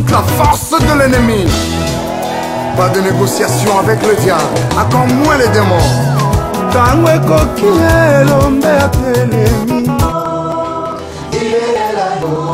toute la force de l'ennemi. Pas de négociation avec le diable, encore moins les démons. Tango ekoki elombe atelemi. Il est là-haut.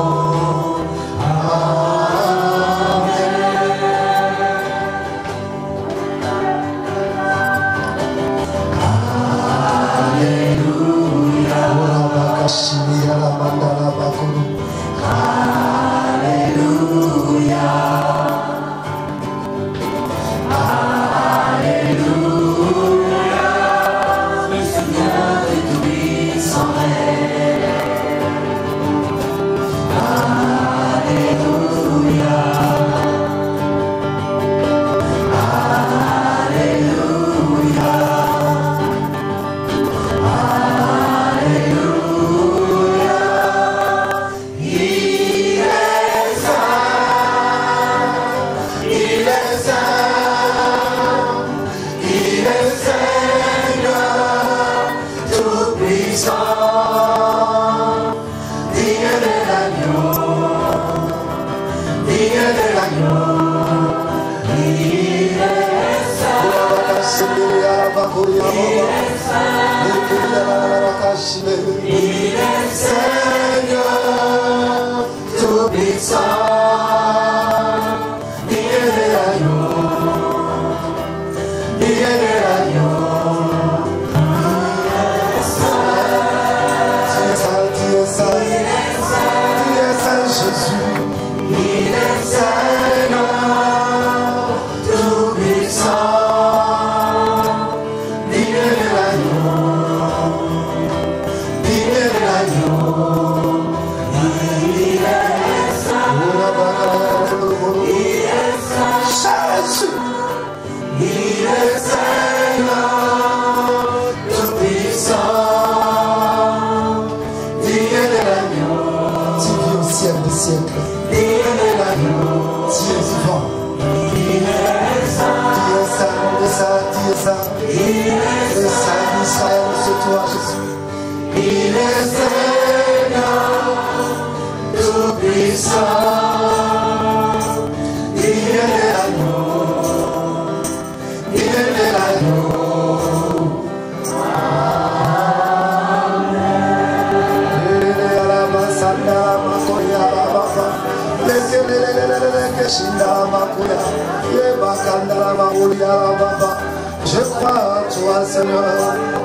Je crois en toi, Seigneur.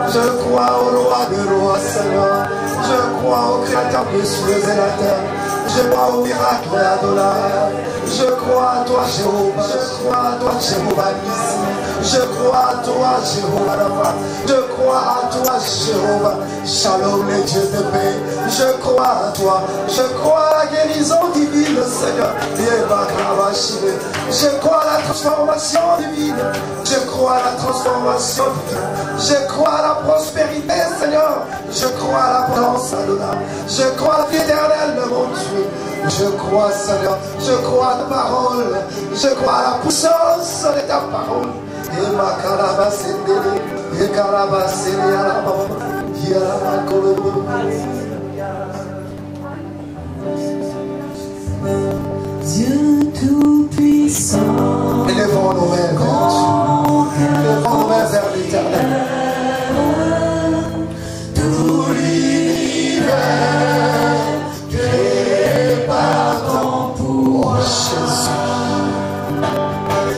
Je crois au roi des rois, Seigneur. Je crois au créateur des cieux et la terre. Je crois au miracle Adonai. Je crois à toi, Jéhovah. Je crois à toi, Jéhovah Nissi. Je crois à toi, Jéhovah Rapha. Je crois à toi, Jéhovah. Shalom, les dieux de paix. Je crois à toi. Je crois à la guérison divine, Seigneur. Je crois à la transformation divine. Je crois à la transformation divine. Je crois à la prospérité, Seigneur. Je crois à la présence, Adonai. Je crois à l'éternel de mon Dieu. Je crois, Seigneur. Je crois à ta parole. Je crois à la puissance de ta parole. Et ma carabasendele, et carabasele à la mort. Dieu tout-puissant, élevons nos mains vers Dieu. Élevons nos mains vers l'éternel. tout l'univers créé par ton pouvoir,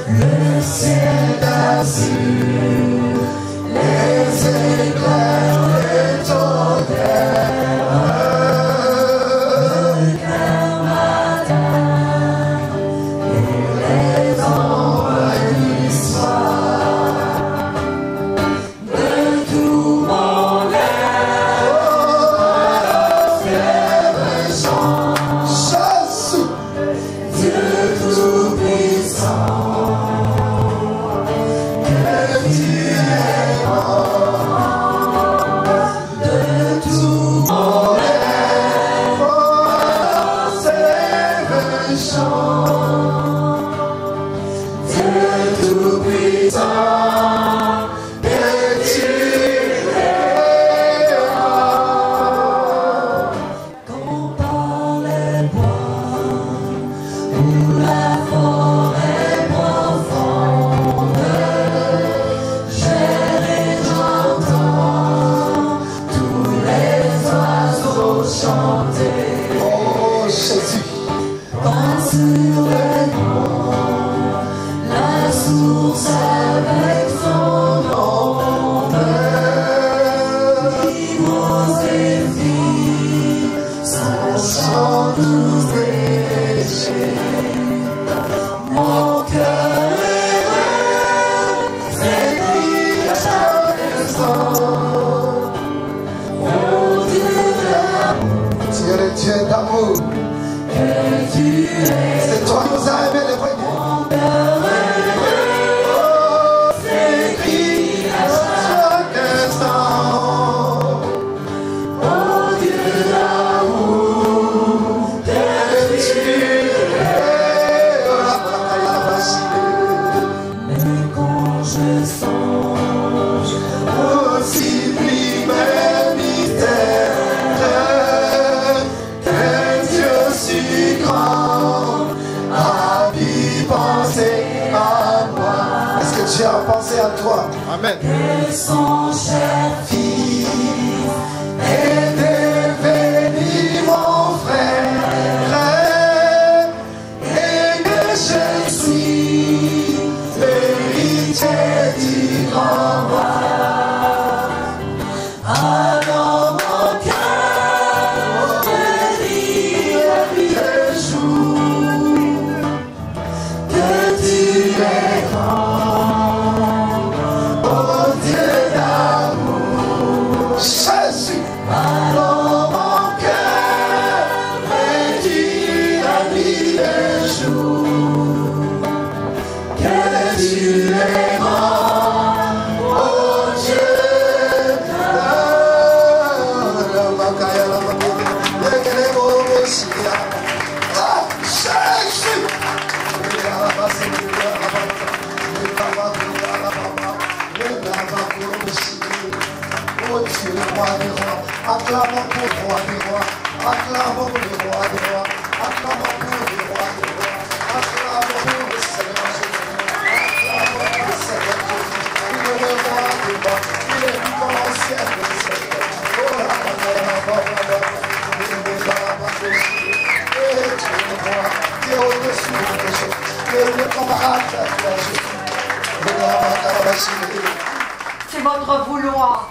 le ciel d'azur, les éclairs, les tonnerres. Oh chanter. Oh Jésus. Sur le nom, la source avec son nom, vivons et vies, sachant tous péchés. Mon cœur est heureux, c'est lui à chaque instant. Oh Dieu d'amour, Tu es le Dieu d'amour. que tu es. C'est toi qui nous as aimés les premiers. Mon cœur est heureux, c'est lui à chaque Chaque instant. Oh Dieu d'amour, que tu mais quand je songe Multiplie mes mystères, que Dieu si grand a pu penser à moi. Est-ce que Dieu a pensé à toi? Amen. que son cher Fils est devenu mon frère et que je suis l'héritier du grand roi. alors mon cœur me dit le jour que tu es grand, Oh Dieu d'amour, Jésus. Alors mon cœur me dit la nuit le jour que tu es grand. Oh Dieu Ah, Jésus. Oh Dieu, le roi des rois, acclamons pour le roi des rois, acclamons pour le roi des rois, acclamons pour le roi des rois, acclamons pour le Seigneur Jésus, acclamons pour le Seigneur Jésus. Il est le roi des rois, il est vivant au ciel de Seigneur. Oh la tu es le roi, tu es au-dessus de péché, tu es le comparable à toi Jésus. C'est votre vouloir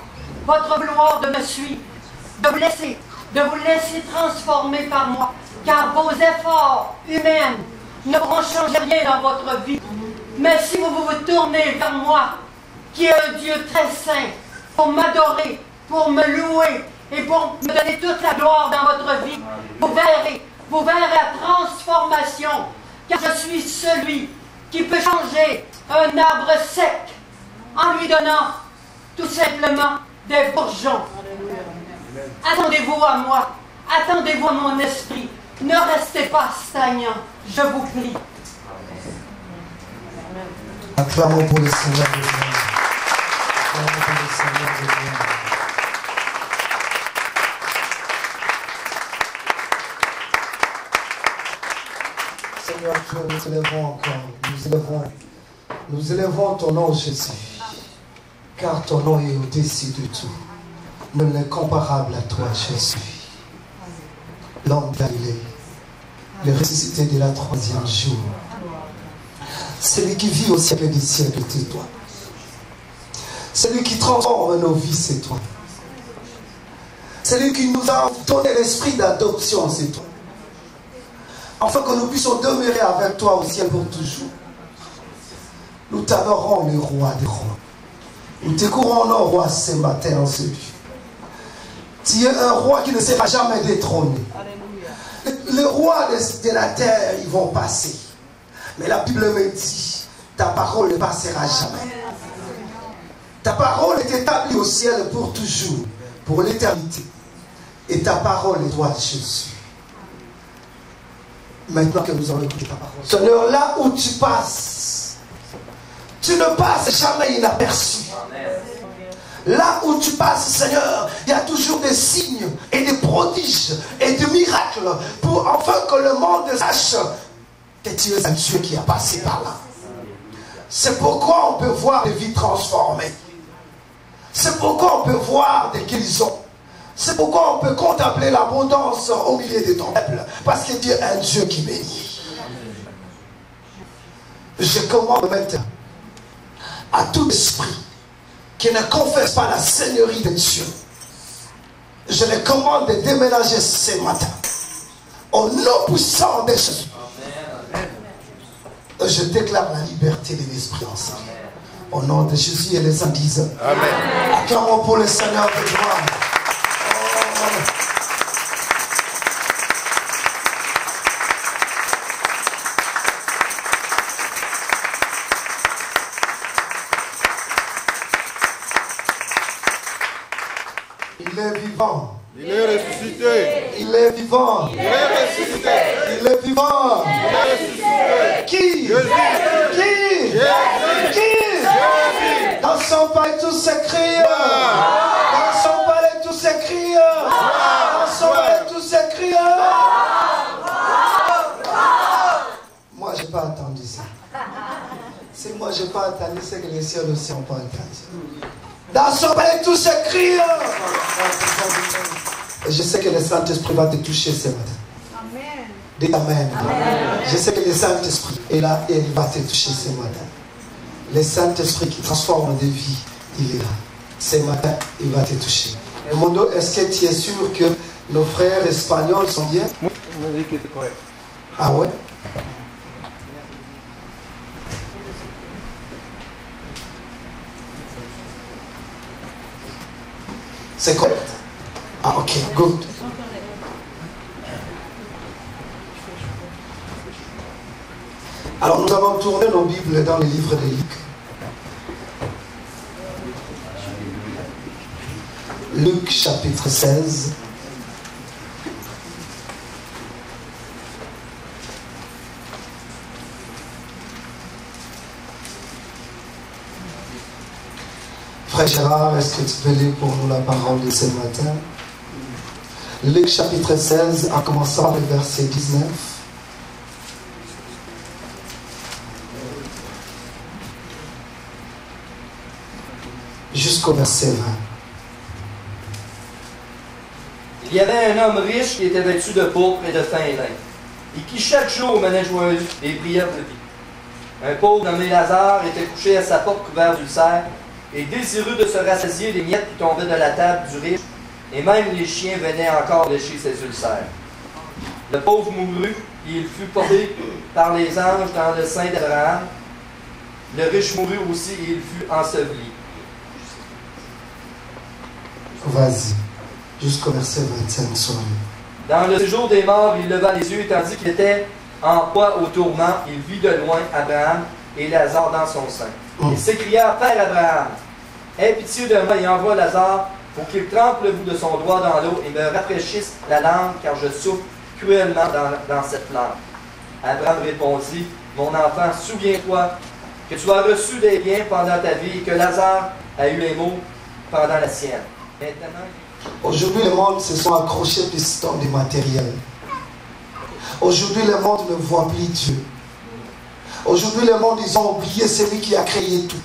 de me suivre, de vous laisser transformer par moi, car vos efforts humains ne pourront changer rien dans votre vie. Mais si vous vous tournez vers moi, qui est un Dieu très saint, pour m'adorer, pour me louer et pour me donner toute la gloire dans votre vie, vous verrez la transformation, car je suis celui qui peut changer un arbre sec en lui donnant tout simplement des bourgeons. Attendez-vous à moi, attendez-vous à mon esprit, ne restez pas stagnant, je vous prie. Acclamons pour le Seigneur de Dieu. Acclamons pour le Seigneur de Dieu. Seigneur Dieu, nous élevons encore, nous élevons ton nom Jésus, car ton nom est au-dessus de tout. Nul n'est comparable à toi Jésus. L'homme Galilée, le ressuscité de la troisième jour, celui qui vit au siècle des siècles, c'est toi. Celui qui transforme nos vies, c'est toi. Celui qui nous a donné l'esprit d'adoption, c'est toi. Afin que nous puissions demeurer avec toi au ciel pour toujours. Nous t'adorons, le roi des rois. Nous te couronnons, roi, ce matin en ce lieu. Tu es un roi qui ne sera jamais détrôné. Les rois de la terre, ils vont passer. Mais la Bible me dit, ta parole ne passera jamais. Ta parole est établie au ciel pour toujours, pour l'éternité. Et ta parole est toi, Jésus. Maintenant que nous allons écouter ta parole. Seigneur, là où tu passes, tu ne passes jamais inaperçu. Là où tu passes, Seigneur, il y a toujours des signes et des prodiges et des miracles pour enfin que le monde sache que tu es un Dieu qui a passé par là. C'est pourquoi on peut voir des vies transformées. C'est pourquoi on peut voir des guérisons. C'est pourquoi on peut contempler l'abondance au milieu de ton peuple. Parce que Dieu est un Dieu qui bénit. Je commande maintenant à tout esprit qui ne confesse pas la seigneurie de Dieu. Je les commande de déménager ce matin. Au nom puissant de Jésus. Je déclare la liberté de l'esprit ensemble. Au nom de Jésus et les saints disent Amen. Acclamons pour le Seigneur de gloire. Il est vivant. Il est ressuscité. Il est vivant. Il est ressuscité. Il est vivant. Il est ressuscité. Qui? Jésus. Qui? Jésus. Qui? Jésus. Dans son palais tous ces cris. Dans son palais tous ces cris. Dans son palais tous ces cris. Moi, je n'ai pas entendu ça. Si moi, je n'ai pas entendu, c'est que les cieux aussi n'ont pas entendu. Dans son palais tous ces cris. Et je sais que le Saint-Esprit va te toucher ce matin. Amen. Dis Amen. Je sais que le Saint-Esprit est là et il va te toucher ce matin. Le Saint-Esprit qui transforme des vies, il est là. Ce matin, il va te toucher. Et Mondo, est-ce que tu es sûr que nos frères espagnols sont bien? Oui, on m'a dit que c'était correct. Ah ouais? C'est correct. Ah ok, good. Alors nous allons tourner nos Bibles dans le livre de Luc. Luc chapitre 16. Frère Gérard, est-ce que tu peux lire pour nous la parole de ce matin? Luc chapitre 16, en commençant le verset 19. Jusqu'au verset 20. Il y avait un homme riche qui était vêtu de pourpre et de fin lin, et qui chaque jour menait joyeux des prières de vie. Un pauvre nommé Lazare était couché à sa porte couvert d'ulcères, et désireux de se rassasier des miettes qui tombaient de la table du riche, et même les chiens venaient encore lécher ses ulcères. Le pauvre mourut, et il fut porté par les anges dans le sein d'Abraham. Le riche mourut aussi, et il fut enseveli. Vas-y, jusqu'au verset 25, soyez. Dans le séjour des morts, il leva les yeux, et tandis qu'il était en proie au tourment, il vit de loin Abraham et Lazare dans son sein. Il s'écria, Père Abraham, aie pitié de moi et envoie Lazare pour qu'il trempe le bout de son doigt dans l'eau et me rafraîchisse la langue, car je souffre cruellement dans cette flamme. Abraham répondit, Mon enfant, souviens-toi que tu as reçu des biens pendant ta vie et que Lazare a eu les maux pendant la sienne. Maintenant, Aujourd'hui, le monde se sont accrochés plus dans des matériels. Aujourd'hui, le monde ne voit plus Dieu. Aujourd'hui, le monde, ils ont oublié celui qui a créé tout.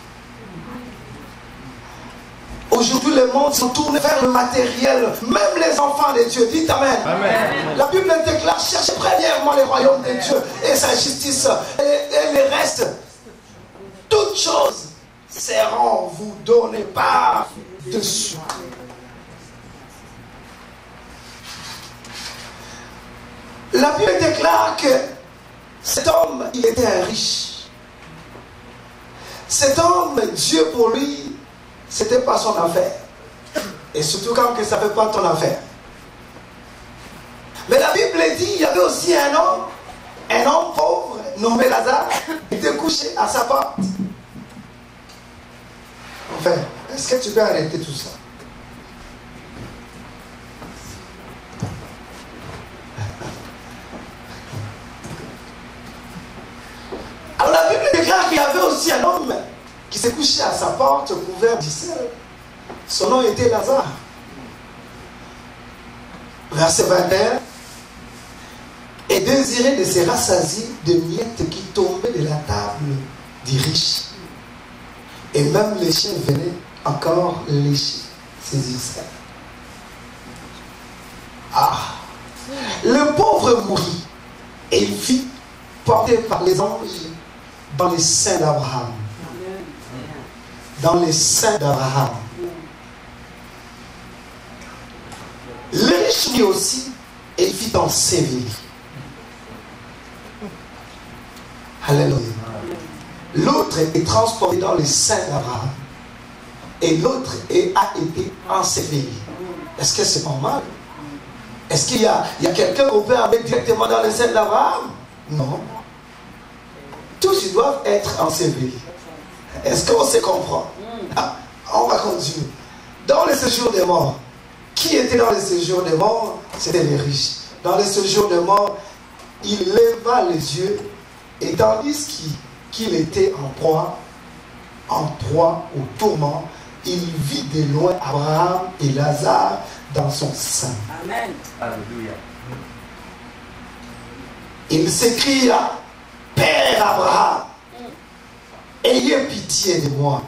Aujourd'hui, le monde se tourne vers le matériel. Même les enfants de Dieu. Dites Amen. Amen. La Bible déclare, cherchez premièrement le royaume de Dieu et sa justice. Et le reste, toutes choses seront vous données par dessus. La Bible déclare que cet homme, il était un riche. Cet homme, Dieu pour lui, c'était pas son affaire. Et surtout quand que ça ne fait pas ton affaire. Mais la Bible dit, il y avait aussi un homme pauvre, nommé Lazare, qui était couché à sa porte. Enfin, est-ce que tu peux arrêter tout ça? Alors la Bible déclare qu'il y avait aussi un homme qui s'est couché à sa porte couvert d'icelle. Son nom était Lazare. Verset 21. Et désirait de se rassasier de miettes qui tombaient de la table du riche. Et même les chiens venaient encore lécher ses ulcères. Le pauvre mourut et il fut porté par les anges dans les seins d'Abraham. Dans les seins d'Abraham. Le riche lui aussi, et il fit ensevelir. Alléluia. L'autre est transporté dans les seins d'Abraham. Et l'autre a été enseveli. Est-ce que c'est normal? Est-ce qu'il y a quelqu'un qu'on peut amener directement dans les seins d'Abraham? Non. Tous ils doivent être ensevelis. Est-ce qu'on se comprend? On va continuer. Dans le séjour des morts, qui était dans le séjour des morts? C'était les riches. Dans le séjour des morts, il leva les yeux et tandis qu'il était en proie au tourment, il vit de loin Abraham et Lazare dans son sein. Amen. Alléluia. Il s'écria, Père Abraham, ayez pitié de moi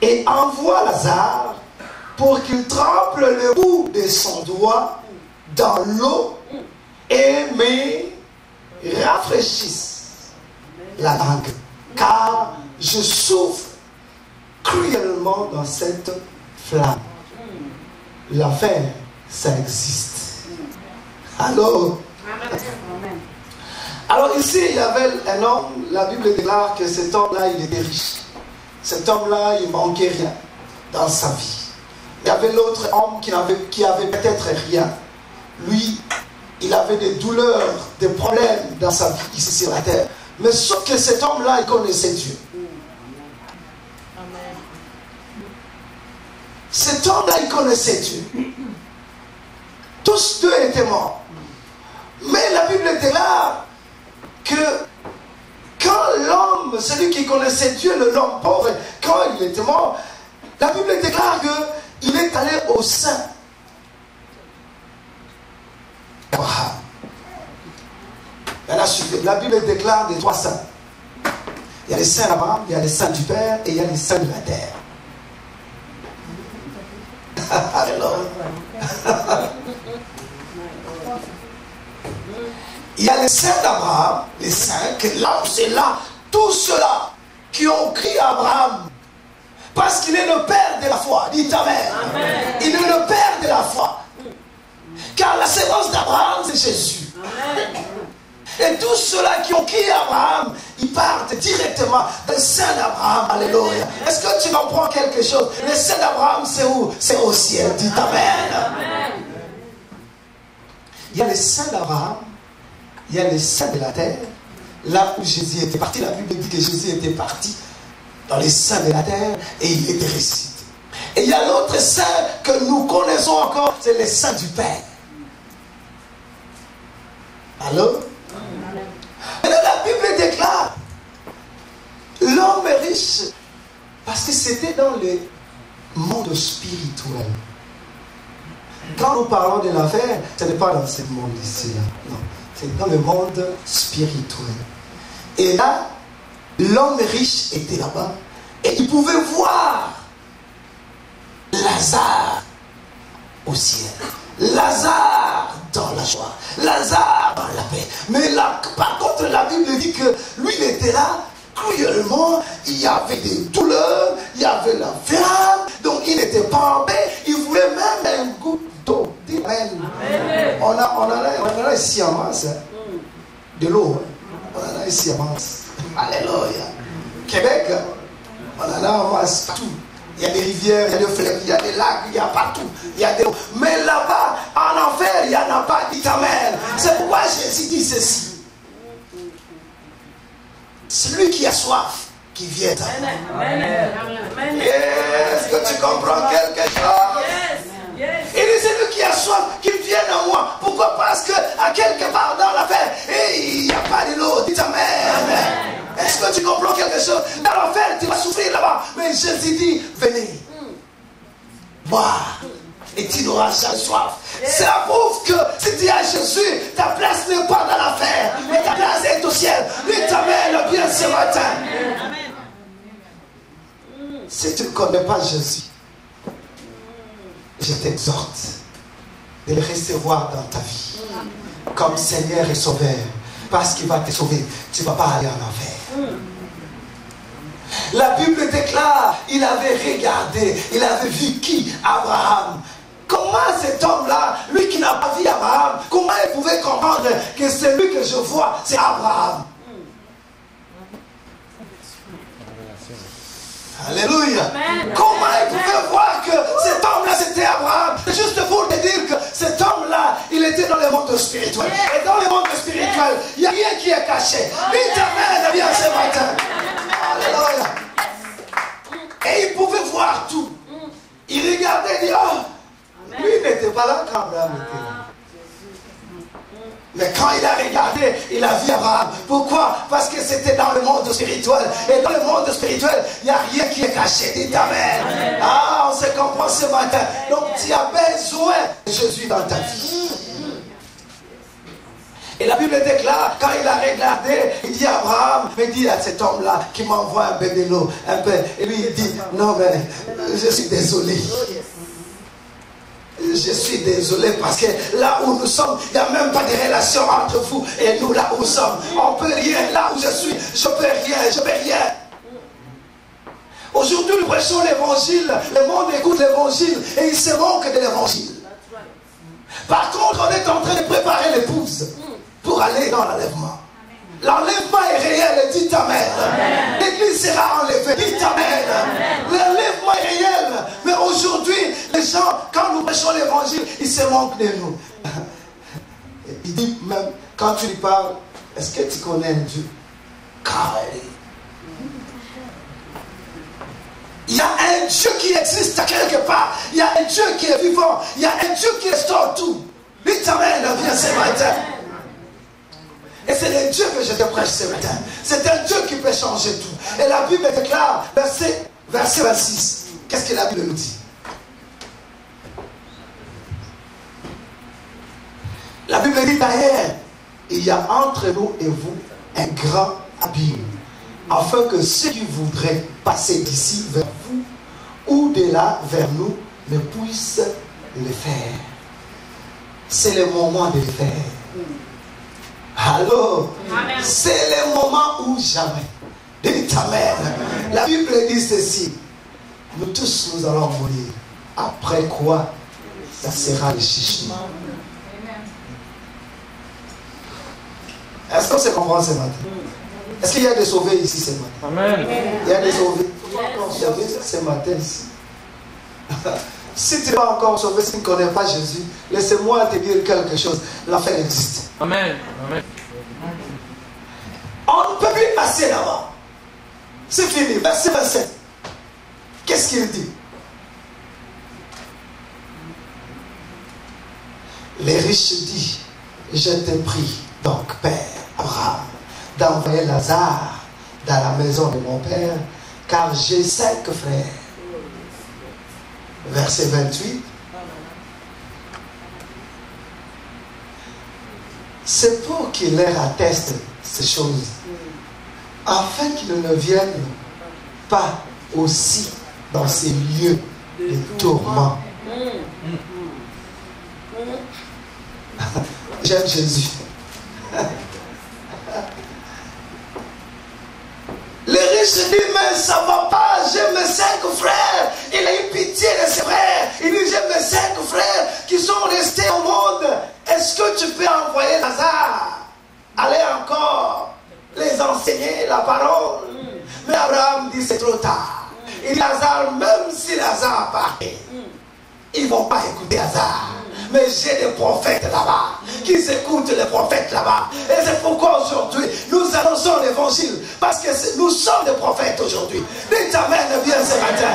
et envoie Lazare pour qu'il trempe le bout de son doigt dans l'eau et me rafraîchisse la langue, car je souffre cruellement dans cette flamme. L'enfer, ça existe. Alors ici, il y avait un homme, la Bible déclare que cet homme-là, il était riche. Cet homme-là, il ne manquait rien dans sa vie. Il y avait l'autre homme qui avait peut-être rien. Lui, il avait des douleurs, des problèmes dans sa vie ici sur la terre. Mais sauf que cet homme-là, il connaissait Dieu. Cet homme-là, il connaissait Dieu. Tous deux étaient morts. Mais la Bible déclare que quand l'homme, celui qui connaissait Dieu, l'homme pauvre, quand il était mort, la Bible déclare qu'il est allé au sein d'Abraham. La Bible déclare des trois saints. Il y a les saints d'Abraham, il y a les saints du Père et il y a les saints de la terre. Alors, il y a les saints d'Abraham, les saints, que là, c'est là, tous ceux-là qui ont crié à Abraham, parce qu'il est le Père de la foi. Dites Amen. Amen. Il est le Père de la foi. Car la sémence d'Abraham, c'est Jésus. Amen. Et tous ceux-là qui ont crié à Abraham, ils partent directement des saints d'Abraham. Alléluia. Est-ce que tu comprends quelque chose? Les saints d'Abraham, c'est où? C'est au ciel. Dites Amen. Amen. Il y a les saints d'Abraham, il y a les saints de la terre. Là où Jésus était parti, la Bible dit que Jésus était parti dans les saints de la terre et il était ressuscité. Et il y a l'autre saint que nous connaissons encore, c'est les saints du Père. Allô? Et là, la Bible déclare l'homme est riche parce que c'était dans le monde spirituel. Quand nous parlons de l'affaire, ce n'est pas dans ce monde ici, non, c'est dans le monde spirituel. Et là, l'homme riche était là-bas et il pouvait voir Lazare au ciel, Lazare dans la joie, Lazare dans la paix. Mais là, par contre, la Bible dit que lui, il était là cruellement, il y avait des douleurs, il y avait la flamme, donc il n'était pas en paix, il voulait même un goutte d'eau. Amen. On en a ici en masse, hein. De l'eau, hein. On en a ici en masse. Alléluia. Québec, on en a en masse partout. Il y a des rivières, il y a des fleuves, il y a des lacs, il y a partout. Il y a des... Mais là-bas, en enfer, il n'y en a pas. Dites Amen. C'est pourquoi Jésus dit ceci. Celui qui a soif, qui vient à moi. Est-ce que tu comprends quelque chose? Il dit celui qui a soif, qu'il vienne à moi. Pourquoi? Parce que à quelque part dans l'affaire, il n'y a pas de l'eau. Dites Amen. Est-ce que tu comprends quelque chose? Dans l'enfer, tu vas souffrir là-bas. Mais Jésus dit, venez, boire, et tu n'auras jamais soif. Ça prouve que si tu as Jésus, ta place n'est pas dans l'enfer, mais ta place est au ciel. Lui t'amène bien ce matin. Si tu ne connais pas Jésus, je t'exhorte de le recevoir dans ta vie comme Seigneur et Sauveur, parce qu'il va te sauver. Tu ne vas pas aller en enfer. La Bible déclare, il avait regardé, il avait vu qui? Abraham. Comment cet homme-là, lui qui n'a pas vu Abraham, comment il pouvait comprendre que celui que je vois, c'est Abraham? Alléluia. Amen. Comment il pouvait voir que cet homme-là c'était Abraham? Juste pour te dire que cet homme-là, il était dans le monde spirituel. Et dans le monde spirituel, il n'y a rien qui est caché. Amen, bien ce matin. Alléluia. Et il pouvait voir tout. Il regardait et dit, oh, lui n'était pas là quand Abraham était là. Mais quand il a regardé, il a vu Abraham. Pourquoi? Parce que c'était dans le monde spirituel. Et dans le monde spirituel, il n'y a rien qui est caché. Dites Amen. Ah, on se comprend ce matin. Donc tu as besoin de Jésus dans ta vie. Et la Bible déclare, quand il a regardé, il dit à Abraham, il dit à cet homme-là qui m'envoie un peu de l'eau, un peu. Et lui il dit, non mais je suis désolé. Je suis désolé parce que là où nous sommes, il n'y a même pas de relation entre vous et nous là où nous sommes. On ne peut rien. Là où je suis, je ne peux rien. Je ne peux rien. Aujourd'hui, nous prêchons l'évangile. Le monde écoute l'évangile et il se manque de l'évangile. Par contre, on est en train de préparer l'épouse pour aller dans l'enlèvement. L'enlèvement est réel, dites Amen. L'église sera enlevée, dites Amen. L'enlèvement est réel. Mais aujourd'hui, les gens, quand nous prêchons l'évangile, ils se moquent de nous. Il dit même, quand tu lui parles, est-ce que tu connais un Dieu? Il y a un Dieu qui existe quelque part. Il y a un Dieu qui est vivant. Il y a un Dieu qui restaure tout. Dites Amen, viens ce matin. Et c'est le Dieu que je te prêche ce matin. C'est un Dieu qui peut changer tout. Et la Bible déclare, verset 26. Qu'est-ce que la Bible nous dit? La Bible dit d'ailleurs, il y a entre nous et vous un grand abîme, afin que ceux qui voudraient passer d'ici vers vous ou de là vers nous ne puissent le faire. C'est le moment de le faire. Alors, c'est le moment où jamais. Dites Amen. La Bible dit ceci. Nous tous, nous allons mourir. Après quoi, ça sera le jugement. Est-ce qu'on se comprend ce matin? Est-ce qu'il y a des sauvés ici ce matin? Amen. Il y a des sauvés. Ce matin ici. Si tu n'es pas encore sauvé, si tu ne connais pas Jésus, laissez-moi te dire quelque chose. L'enfer existe. Amen. Amen. On ne peut plus passer là-bas. C'est fini. Verset 27. Qu'est-ce qu'il dit? Les riches disent, je te prie, donc Père Abraham, d'envoyer Lazare dans la maison de mon père, car j'ai 5 frères. Verset 28. C'est pour qu'il leur atteste ces choses, afin qu'ils ne viennent pas aussi dans ces lieux de tourment. J'aime Jésus. Les riches disent, mais ça ne va pas, j'ai mes 5 frères. Il a eu pitié de ses frères. Il dit, j'ai mes 5 frères qui sont restés au monde. Est-ce que tu peux envoyer Lazare? Allez encore les enseigner la parole. Mais Abraham dit, c'est trop tard. Il dit, Lazare, même si Lazare parlait, ils ne vont pas écouter Lazare. Mais j'ai des prophètes là-bas qui écoutent les prophètes là-bas. Et c'est pourquoi aujourd'hui nous annonçons l'évangile. Parce que nous sommes des prophètes aujourd'hui. Dites Amen bien ce matin.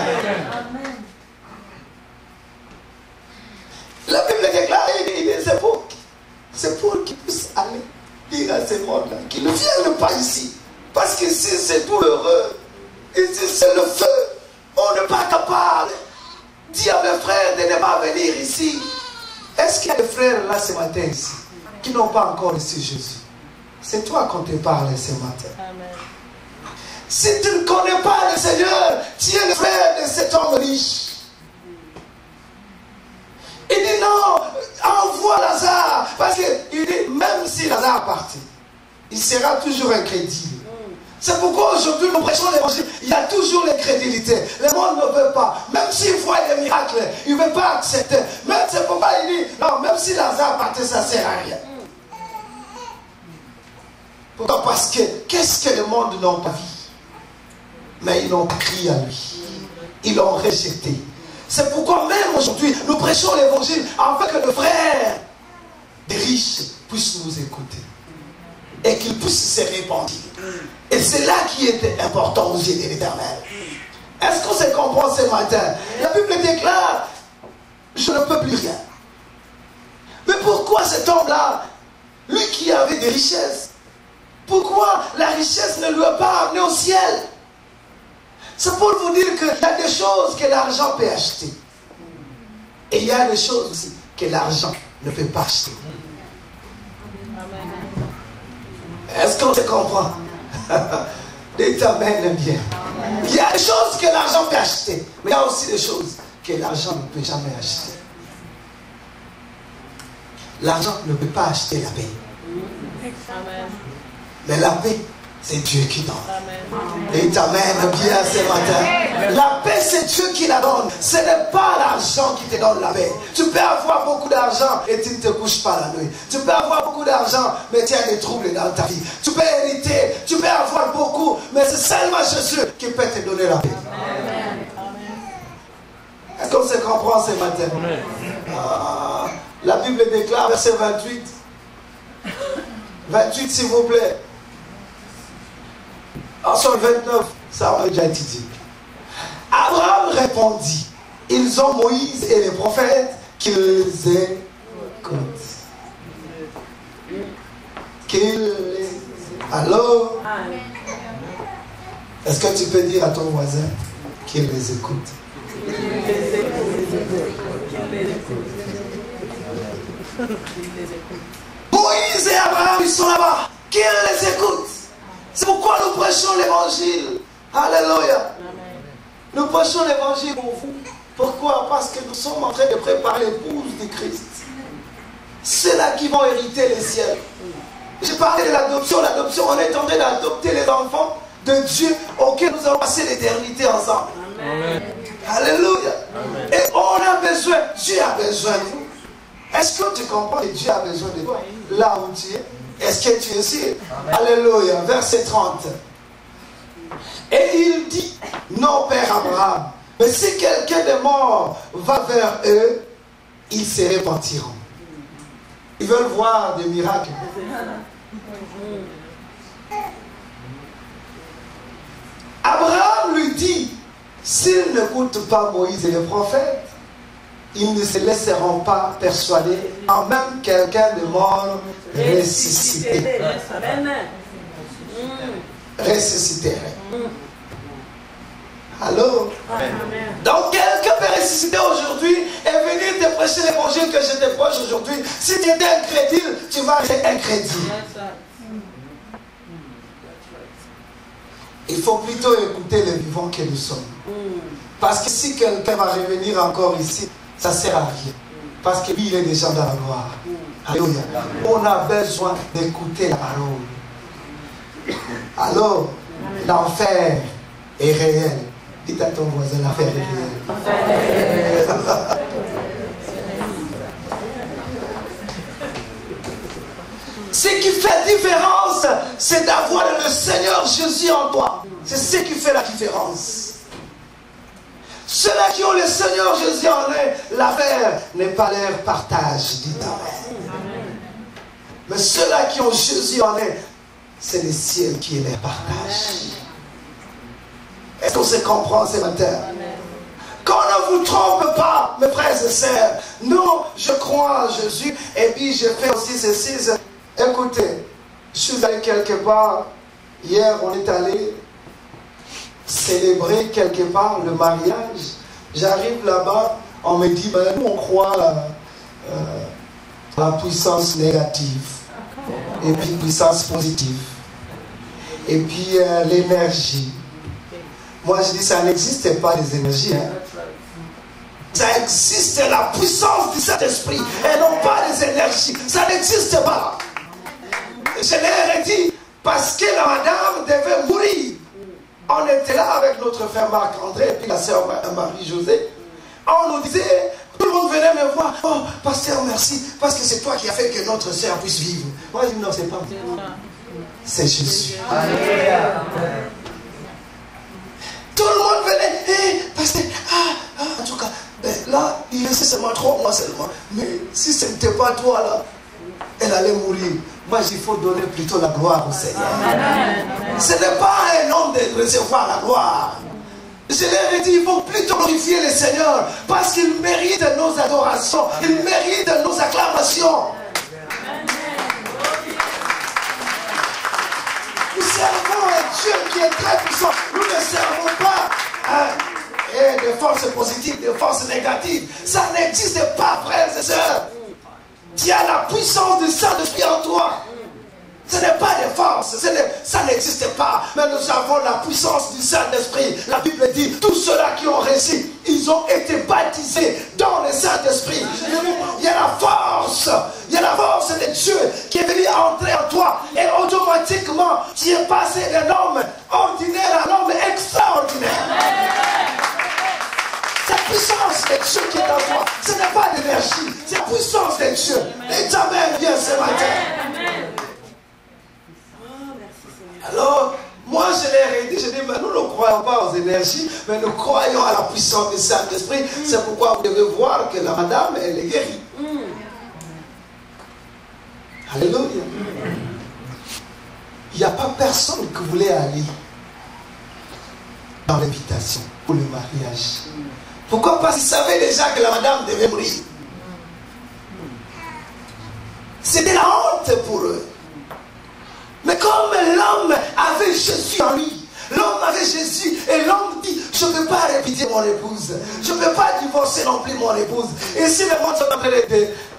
La Bible déclare, il dit, c'est pour qu'ils puissent aller dire à ces mondes-là qu'ils ne viennent pas ici. Parce qu'ici c'est douloureux. Ici c'est le feu. On n'est pas capable. Dis à mes frères de ne pas venir ici. Est-ce qu'il y a des frères là ce matin ici qui n'ont pas encore reçu Jésus? C'est toi qu'on te parle ce matin. Amen. Si tu ne connais pas le Seigneur, tu es le frère de cet homme riche. Il dit non, envoie Lazare. Parce qu'il dit, même si Lazare est parti, il sera toujours incrédible. C'est pourquoi aujourd'hui nous prêchons l'évangile. Il y a toujours l'incrédulité. Le monde ne veut pas. Même s'il voit des miracles, il ne veut pas accepter. Même c'est pourquoi il dit, non, même si Lazare partait, ça ne sert à rien. Pourquoi? Parce que qu'est-ce que le monde n'a pas vu? Mais ils l'ont crié à lui. Ils l'ont rejeté. C'est pourquoi même aujourd'hui, nous prêchons l'évangile afin que le frère des riches puisse nous écouter. Et qu'il puisse se répandre. Et c'est là qui était important aux yeux de l'Éternel. Est-ce qu'on se comprend ce matin? La Bible déclare, je ne peux plus rien. Mais pourquoi cet homme-là, lui qui avait des richesses, pourquoi la richesse ne lui a pas amené au ciel? C'est pour vous dire qu'il y a des choses que l'argent peut acheter. Et il y a des choses aussi que l'argent ne peut pas acheter. Est-ce qu'on se comprend? Dites amen bien. Il y a des choses que l'argent peut acheter. Mais il y a aussi des choses que l'argent ne peut jamais acheter. L'argent ne peut pas acheter la paix. Mais la paix, c'est Dieu qui donne. Et t'amène bien ce matin. La paix, c'est Dieu qui la donne. Ce n'est pas l'argent qui te donne la paix. Tu peux avoir beaucoup d'argent et tu ne te couches pas la nuit. Tu peux avoir beaucoup d'argent, mais tu as des troubles dans ta vie. Tu peux hériter, tu peux avoir beaucoup, mais c'est seulement Jésus qui peut te donner la paix. Est-ce qu'on se comprend ce matin? La Bible déclare, verset 28. 28, s'il vous plaît. Ensuite, 29, ça a déjà été dit. Abraham répondit, ils ont Moïse et les prophètes qui les écoutent. Alors, est-ce que tu peux dire à ton voisin qu'il les écoute? Moïse et Abraham, ils sont là-bas. Qu'il les écoute. C'est pourquoi nous prêchons l'évangile. Alléluia. Nous prêchons l'évangile pour vous. Pourquoi? Parce que nous sommes en train de préparer l'épouse de Christ. Ceux-là qui vont hériter les ciels. J'ai parlé de l'adoption. L'adoption, on est en train d'adopter les enfants de Dieu auxquels nous allons passer l'éternité ensemble. Amen. Alléluia. Amen. Et on a besoin, Dieu a besoin de nous. Est-ce que tu comprends que Dieu a besoin de toi là où tu es? Est-ce que tu es ici? Alléluia. Verset 30. Et il dit, non, Père Abraham, mais si quelqu'un de mort va vers eux, ils se repentiront. Ils veulent voir des miracles. Abraham lui dit, s'ils n'écoutent pas Moïse et les prophètes, ils ne se laisseront pas persuader, en même quelqu'un de mort ressuscité. Ressuscité. Alors, donc quelqu'un peut ressusciter aujourd'hui et venir te prêcher l'évangile que je te prêche aujourd'hui. Si tu étais incrédule, tu vas être incrédule. Il faut plutôt écouter les vivants que nous sommes. Parce que si quelqu'un va revenir encore ici, ça ne sert à rien. Parce que lui, il est déjà dans la gloire. Alléluia. On a besoin d'écouter la parole. Alors, l'enfer est réel. Dites à ton voisin, l'enfer est réel. Ce qui fait la différence, c'est d'avoir le Seigneur Jésus en toi. C'est ce qui fait la différence. Ceux-là qui ont le Seigneur Jésus en eux, l'affaire n'est pas leur partage, dit Amen. Mais ceux-là qui ont Jésus en eux, c'est le ciel qui est leur partage. Est-ce qu'on se comprend ce matin? Qu'on ne vous trompe pas, mes frères et sœurs. Non, je crois en Jésus et puis je fais aussi ceci. Écoutez, je suis allé quelque part. Hier, on est allé célébrer quelque part le mariage. J'arrive là-bas, on me dit, ben, nous on croit à la puissance négative et puis puissance positive et puis l'énergie. Moi je dis, ça n'existe pas les énergies. Hein. Ça existe la puissance du Saint-Esprit et non pas les énergies. Ça n'existe pas. Je l'ai dit parce que la madame devait mourir. On était là avec notre frère Marc-André et puis la sœur Marie-Josée. On nous disait, tout le monde venait me voir. Oh, pasteur, merci, parce que c'est toi qui as fait que notre sœur puisse vivre. Moi, je dis non, c'est pas moi. C'est Jésus. Alléluia. Tout le monde venait, hey, pasteur, en tout cas, là, il restait seulement 3 mois seulement. Mais si ce n'était pas toi, là, elle allait mourir. Moi, il faut donner plutôt la gloire au Seigneur. Amen. Ce n'est pas un homme de recevoir la gloire. Je leur ai dit, il faut plutôt glorifier le Seigneur parce qu'il mérite nos adorations, il mérite nos acclamations. Nous servons un Dieu qui est très puissant. Nous ne servons pas des forces positives, des forces négatives. Ça n'existe pas, frères et sœurs. Tu as la puissance du Saint-Esprit en toi. Ce n'est pas des forces, ça n'existe pas. Mais nous avons la puissance du Saint-Esprit. La Bible dit, tous ceux-là qui ont réussi, ils ont été baptisés dans le Saint-Esprit. Il y a la force. Il y a la force de Dieu qui est venue entrer en toi. Et automatiquement, tu es passé d'un homme ordinaire à l'homme extraordinaire. C'est la puissance de Dieu qui est en toi. Ce n'est pas d'énergie, c'est la puissance de Dieu. Et Amen, viens ce matin. Alors, moi je l'ai dit, je dis, mais nous ne croyons pas aux énergies, mais nous croyons à la puissance du Saint-Esprit. C'est pourquoi vous devez voir que la madame, elle est guérie. Alléluia. Il n'y a pas personne qui voulait aller dans l'invitation pour le mariage. Pourquoi? Parce qu'ils savaient déjà que la madame devait mourir. C'était la honte pour eux. Mais comme l'homme avait Jésus en lui, l'homme avait Jésus et l'homme dit, je ne peux pas répéter mon épouse, je ne peux pas divorcer non plus mon épouse. Et si le monde est en train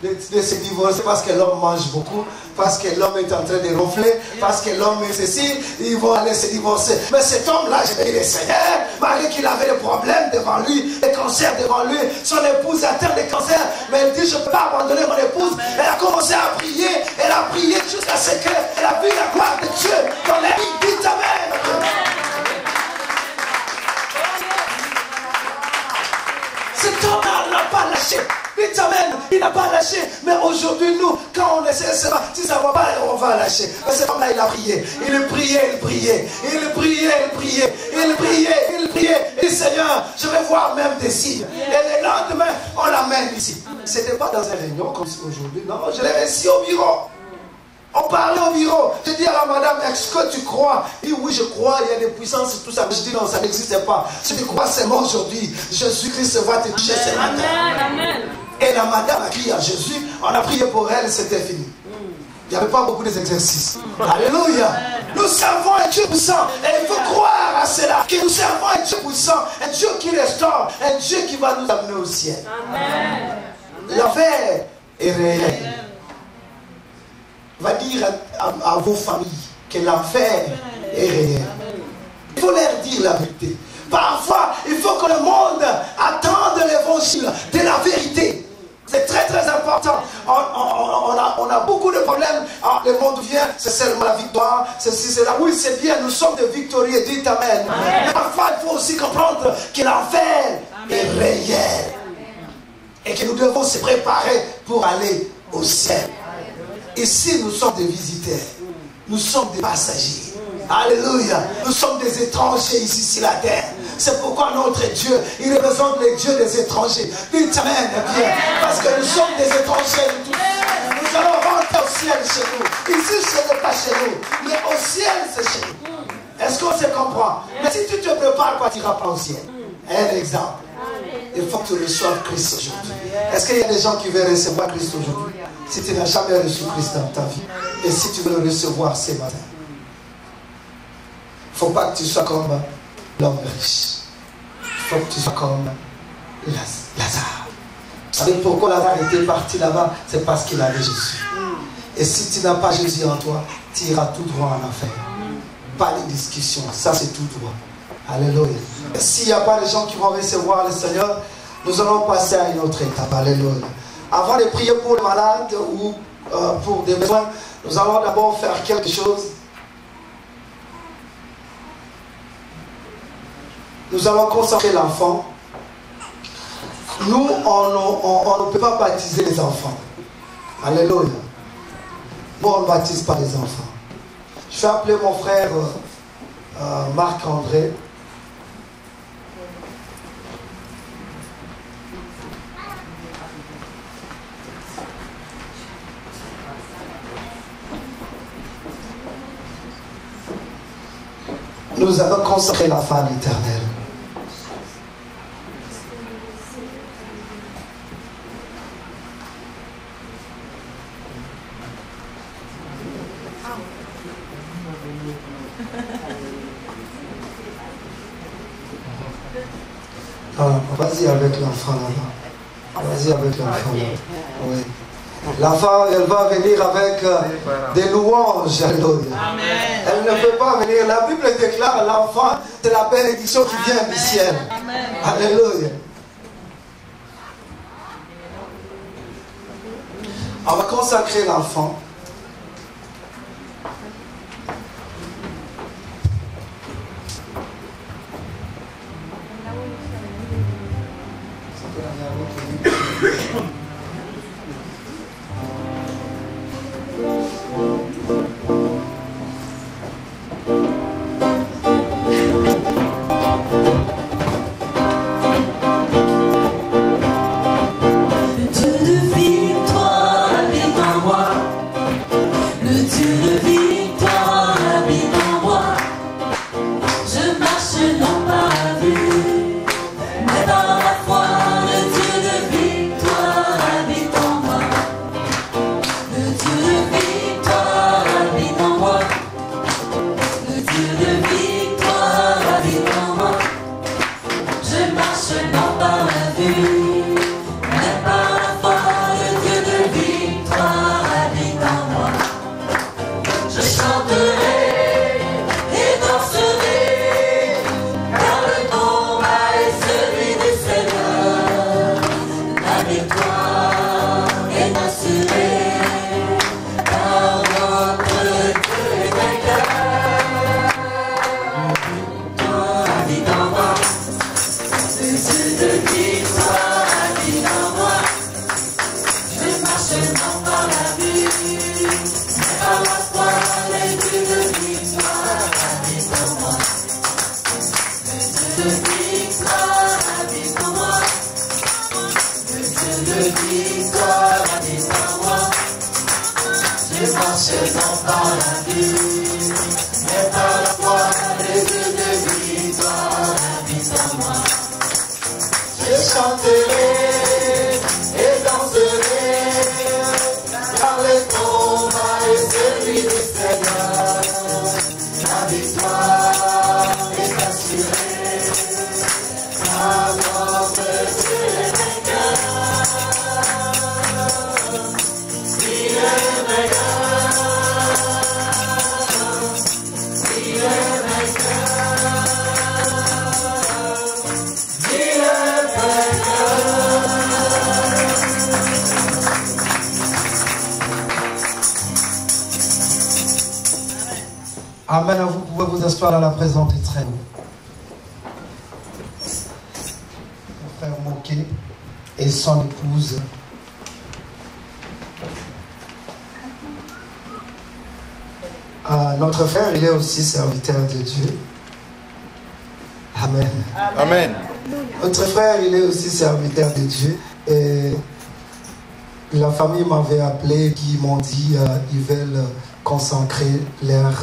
de se divorcer parce que l'homme mange beaucoup, parce que l'homme est en train de ronfler, parce que l'homme est ceci, ils vont aller se divorcer. Mais cet homme-là, je vais dire, Seigneur, malgré qu'il avait des problèmes devant lui, des cancers devant lui, son épouse atteint des cancers, mais il dit, je ne peux pas abandonner mon épouse. Elle a commencé à prier, elle a prié jusqu'à ce qu'elle a vu la gloire de Dieu dans la vie. Dites Amen. Cet homme n'a pas lâché. Dites Amen. Il n'a pas lâché. Mais aujourd'hui, nous, quand on essaie de se battre, si ça ne va pas, on va lâcher. Mais cet homme-là, il a prié. Il priait, il priait. Il priait, il priait. Il priait, il priait. Et Seigneur, je vais voir même des signes. Et le lendemain, on l'amène ici. Ce n'était pas dans une réunion comme aujourd'hui. Non, je l'ai reçu au bureau. On parlait au bureau. Je dis à la madame, est-ce que tu crois? Il dit, oui, je crois, il y a des puissances et tout ça. Je dis, non, ça n'existe pas. Si tu crois seulement aujourd'hui, Jésus-Christ va te toucher ce matin. Amen. Et la madame a crié à Jésus, on a prié pour elle, c'était fini. Il n'y avait pas beaucoup d'exercices. Alléluia. Nous servons un Dieu puissant. Et il faut croire à cela. Que nous servons un Dieu puissant. Un Dieu qui restaure. Un Dieu qui va nous amener au ciel. Amen. L'affaire est réelle. Va dire à vos familles que l'enfer est réel. Il faut leur dire la vérité. Parfois, il faut que le monde attende l'évangile de la vérité. C'est très très important. On a beaucoup de problèmes. Le monde vient, c'est seulement la victoire. Ceci, c'est là. Oui, c'est bien, nous sommes des victorieux. Dites Amen. Mais parfois, il faut aussi comprendre que l'enfer est réel. Et que nous devons se préparer pour aller au ciel. Ici, nous sommes des visiteurs. Nous sommes des passagers. Alléluia. Nous sommes des étrangers ici sur la terre. C'est pourquoi notre Dieu, il représente les dieux des étrangers. Dites Amen, bien. Parce que nous sommes des étrangers tous. Nous allons rentrer au ciel chez nous. Ici, ce n'est pas chez nous. Mais au ciel, c'est chez nous. Est-ce qu'on se comprend? Mais si tu te prépares, tu n'iras pas au ciel. Un exemple. Il faut que tu reçoives Christ aujourd'hui. Est-ce qu'il y a des gens qui veulent recevoir Christ aujourd'hui? Si tu n'as jamais reçu Christ dans ta vie, et si tu veux le recevoir ce matin, il ne faut pas que tu sois comme l'homme riche. Il faut que tu sois comme Lazare. Vous savez pourquoi Lazare était parti là-bas? C'est parce qu'il avait Jésus. Et si tu n'as pas Jésus en toi, tu iras tout droit en enfer. Pas les discussions, ça c'est tout droit. Alléluia. S'il n'y a pas de gens qui vont recevoir le Seigneur, nous allons passer à une autre étape. Alléluia. Avant de prier pour les malades ou pour des besoins, nous allons d'abord faire quelque chose. Nous allons consacrer l'enfant. Nous, on ne peut pas baptiser les enfants. Alléluia. Nous, on ne baptise pas les enfants. Je vais appeler mon frère Marc-André. Nous allons consacrer l'enfant à l'Éternel. Vas-y avec l'enfant là-bas. Vas-y avec l'enfant là. Oui. L'enfant, elle va venir avec des louanges. Alléluia. Elle ne peut pas venir. La Bible déclare l'enfant, c'est la bénédiction qui vient du ciel. Alléluia. On va consacrer l'enfant. Amen. Vous pouvez vous asseoir dans la présence du Très-Haut. Mon frère Moquet et son épouse. Notre frère, il est aussi serviteur de Dieu. Amen. Amen. Notre frère, il est aussi serviteur de Dieu. Et la famille m'avait appelé, qui m'ont dit ils veulent consacrer leur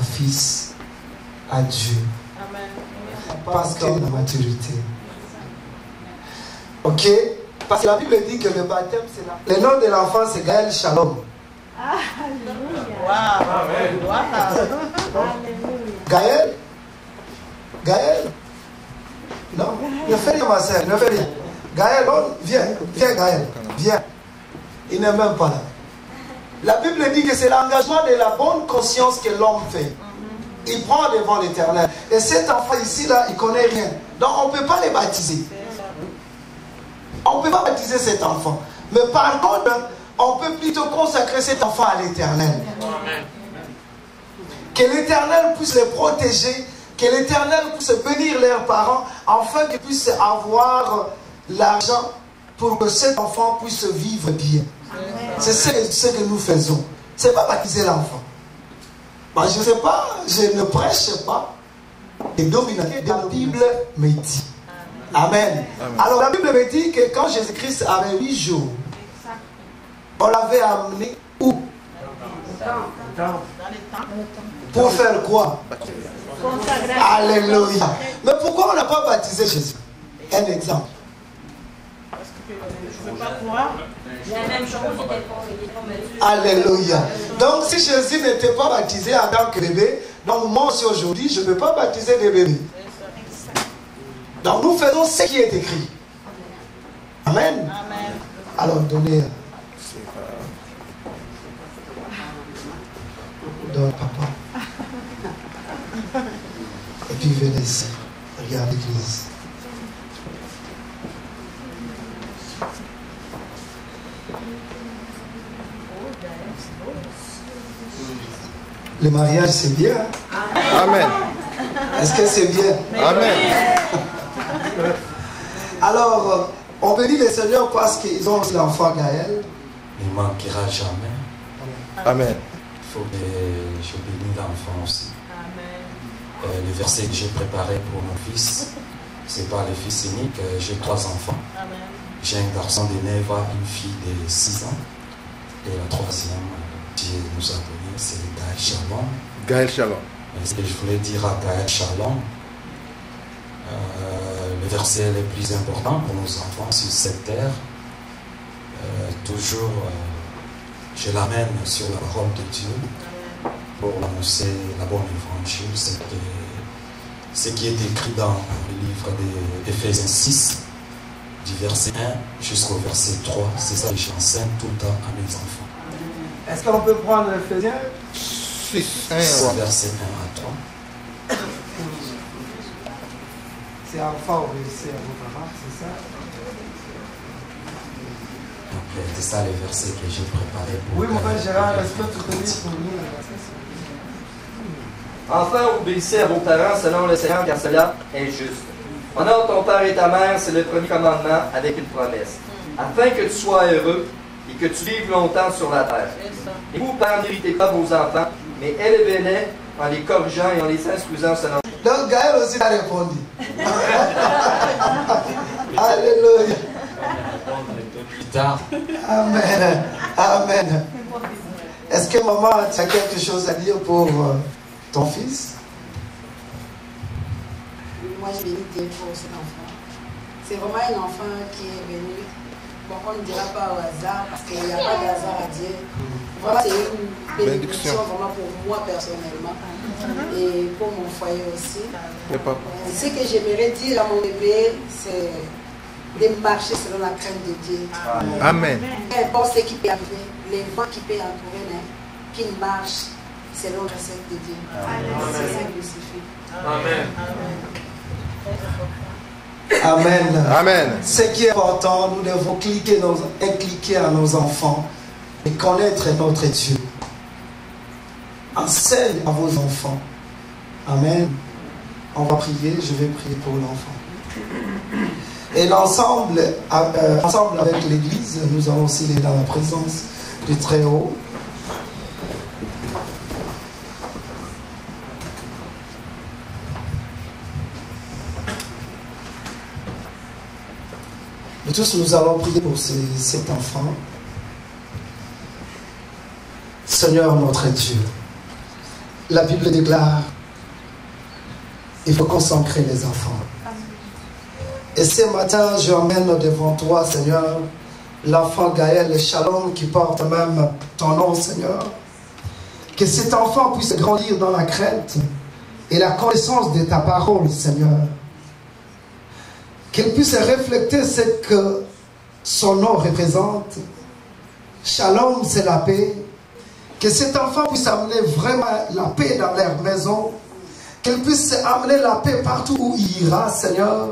fils à Dieu. Amen. Parce qu'il y a la maturité. Ok? Parce que la Bible dit que le baptême, c'est là. Le nom de l'enfant, c'est Gaël Shalom. Gaël? Gaël? Non, ne fais rien, ma soeur, ne fais rien. Gaël, viens, viens, Gaël, viens. Il n'est même pas là. La Bible dit que c'est l'engagement de la bonne conscience que l'homme fait. Il prend devant l'Éternel. Et cet enfant ici, là, il ne connaît rien. Donc, on ne peut pas les baptiser. On ne peut pas baptiser cet enfant. Mais par contre, on peut plutôt consacrer cet enfant à l'Éternel. Que l'Éternel puisse les protéger, que l'Éternel puisse bénir leurs parents, afin qu'ils puissent avoir l'argent pour que cet enfant puisse vivre bien. C'est ce que nous faisons. Ce n'est pas baptiser l'enfant. Moi, je ne sais pas, je ne prêche pas. Et la Bible me dit. Amen. Alors la Bible me dit que quand Jésus-Christ avait 8 jours, on l'avait amené où? Pour faire quoi? Alléluia. Mais pourquoi on n'a pas baptisé Jésus? Un exemple. La même chose, Alléluia. Donc si Jésus n'était pas baptisé en tant que bébé, donc moi aussi aujourd'hui, je ne peux pas baptiser des bébés. Donc nous faisons ce qui est écrit. Amen. Alors donnez. Donne papa. Et puis venez ici. Regarde l'église. Le mariage, c'est bien. Amen. Est-ce que c'est bien? Amen. Alors, on bénit les seigneurs parce qu'ils ont l'enfant Gaël. Il ne manquera jamais. Amen. Il faut que je bénisse l'enfant aussi. Le verset que j'ai préparé pour mon fils, c'est pas le fils unique. J'ai 3 enfants. J'ai un garçon de 9 ans, une fille de 6 ans. Et la troisième, Dieu nous a donné, c'est Gaël Shalom. Gaël Shalom. Et ce que je voulais dire à Gaël Shalom, le verset le plus important pour nos enfants sur cette terre, toujours je l'amène sur la parole de Dieu pour annoncer la bonne évangile, c'est ce qui est écrit dans le livre d'Éphésiens 6, du verset 1 jusqu'au verset 3. C'est ça que j'enseigne tout le temps à mes enfants. Est-ce qu'on peut prendre Éphésiens 6, 1 Verset 1 à 3. C'est enfant obéissez à vos parents, c'est ça? C'est ça les versets que j'ai préparés pour... Oui, mon frère Gérard, est-ce que tu peux lire pour nous? Enfin, obéissez à vos parents selon le Seigneur, car cela est juste. Honore ton père et ta mère, c'est le premier commandement avec une promesse, afin que tu sois heureux et que tu vives longtemps sur la terre. Et vous, pères, n'irritez pas vos enfants, mais élevez-les en les corrigeant et en les instruisant selon... Donc Gaël aussi a répondu. Alléluia. Plus tard. Amen. Amen. Est-ce que maman, tu as quelque chose à dire pour ton fils? Moi, je bénis Dieu pour cet enfant. C'est vraiment un enfant qui est venu. Bon, on ne dira pas au hasard, parce qu'il n'y a pas de hasard à Dieu. Vraiment, c'est une bénédiction vraiment pour moi personnellement. Et pour mon foyer aussi. Ce que j'aimerais dire à mon bébé, c'est de marcher selon la crainte de Dieu. Amen. Peu importe ce qui peut arriver, les vents qui peuvent entourer, qu'il marche selon la recette de Dieu. C'est ça qui suffit. Amen. Amen. Ce qui est important, nous devons impliquer à nos enfants et connaître notre Dieu. Enseigne à vos enfants. Amen. On va prier, je vais prier pour l'enfant. Et l'ensemble, ensemble avec l'Église, nous allons aussi aller dans la présence du Très-Haut. Nous tous, nous allons prier pour cet enfant. Seigneur notre Dieu, la Bible déclare, il faut consacrer les enfants. Et ce matin, je emmène devant toi, Seigneur, l'enfant Gaël Shalom qui porte même ton nom, Seigneur. Que cet enfant puisse grandir dans la crainte et la connaissance de ta parole, Seigneur. Qu'il puisse refléter ce que son nom représente. Shalom, c'est la paix. Que cet enfant puisse amener vraiment la paix dans leur maison. Qu'il puisse amener la paix partout où il ira, Seigneur.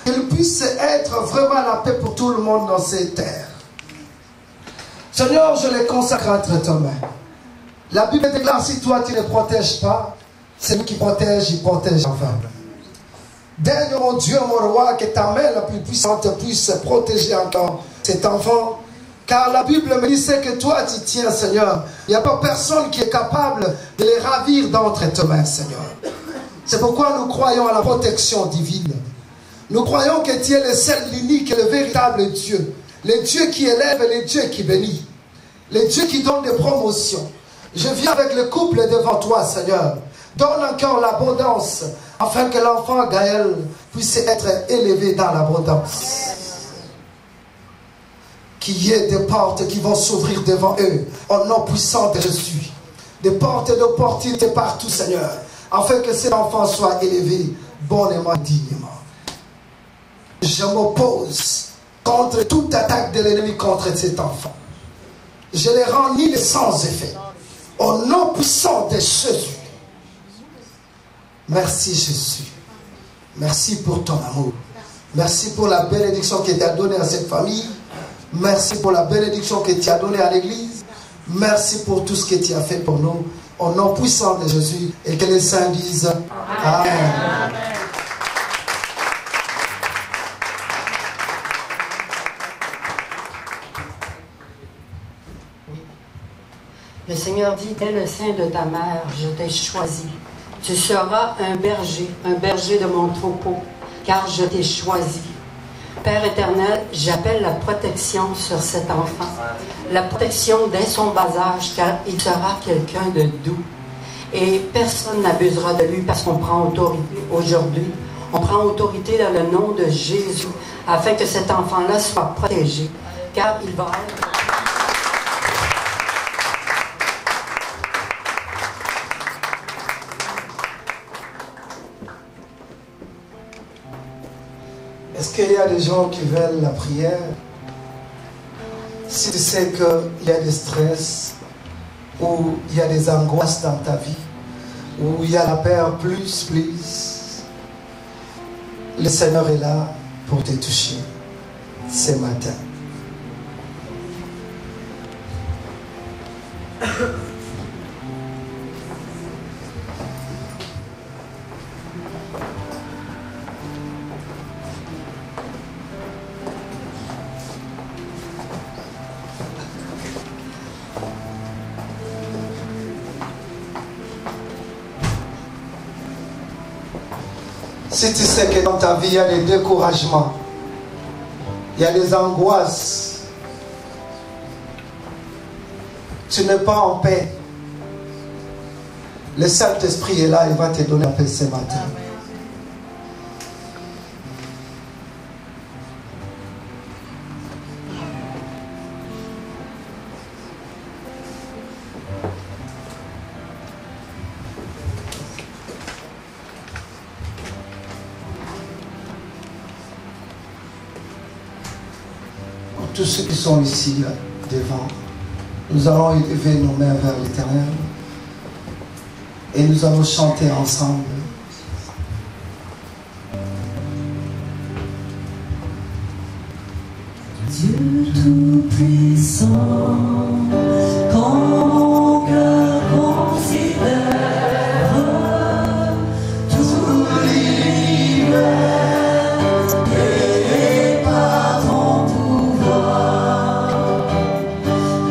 qu'il puisse être vraiment la paix pour tout le monde dans ces terres. Seigneur, je les consacre entre tes mains. La Bible déclare, si toi tu ne les protèges pas, c'est lui qui protège, il protège enfin. Daigne, mon Dieu, mon roi, que ta main la plus puissante puisse protéger encore cet enfant. Car la Bible me dit, c'est que toi tu tiens, Seigneur. Il n'y a pas personne qui est capable de les ravir d'entre tes mains, Seigneur. C'est pourquoi nous croyons à la protection divine. Nous croyons que tu es le seul, l'unique et le véritable Dieu. Le Dieu qui élève et le Dieu qui bénit. Le Dieu qui donne des promotions. Je viens avec le couple devant toi, Seigneur. Donne encore l'abondance, afin que l'enfant Gaël puisse être élevé dans l'abondance. Qu'il y ait des portes qui vont s'ouvrir devant eux, au nom puissant de Jésus. Des portes d'opportunité partout, Seigneur, afin que cet enfant soit élevé bonnement, dignement. Je m'oppose contre toute attaque de l'ennemi contre cet enfant. Je les rends nul et sans effet. Au nom puissant de Jésus. Merci Jésus. Merci pour ton amour. Merci pour la bénédiction que tu as donnée à cette famille. Merci pour la bénédiction que tu as donnée à l'église. Merci pour tout ce que tu as fait pour nous. Au nom puissant de Jésus. Et que les saints disent Amen. Amen. Le Seigneur dit, dès le sein de ta mère, je t'ai choisi. Tu seras un berger de mon troupeau, car je t'ai choisi. Père éternel, j'appelle la protection sur cet enfant. La protection dès son bas âge, car il sera quelqu'un de doux. Et personne n'abusera de lui parce qu'on prend autorité aujourd'hui. On prend autorité dans le nom de Jésus, afin que cet enfant-là soit protégé, car il va être... Est-ce qu'il y a des gens qui veulent la prière? Si tu sais qu'il y a des stress, ou il y a des angoisses dans ta vie, ou il y a la peur plus, le Seigneur est là pour te toucher ce matin. Si tu sais que dans ta vie, il y a des découragements, il y a des angoisses, tu n'es pas en paix, le Saint-Esprit est là et va te donner la paix ce matin. Tous ceux qui sont ici, là, devant, nous allons élever nos mains vers l'Éternel et nous allons chanter ensemble. Dieu Tout-Puissant, quand mon cœur considère tout l'univers créé par ton pouvoir,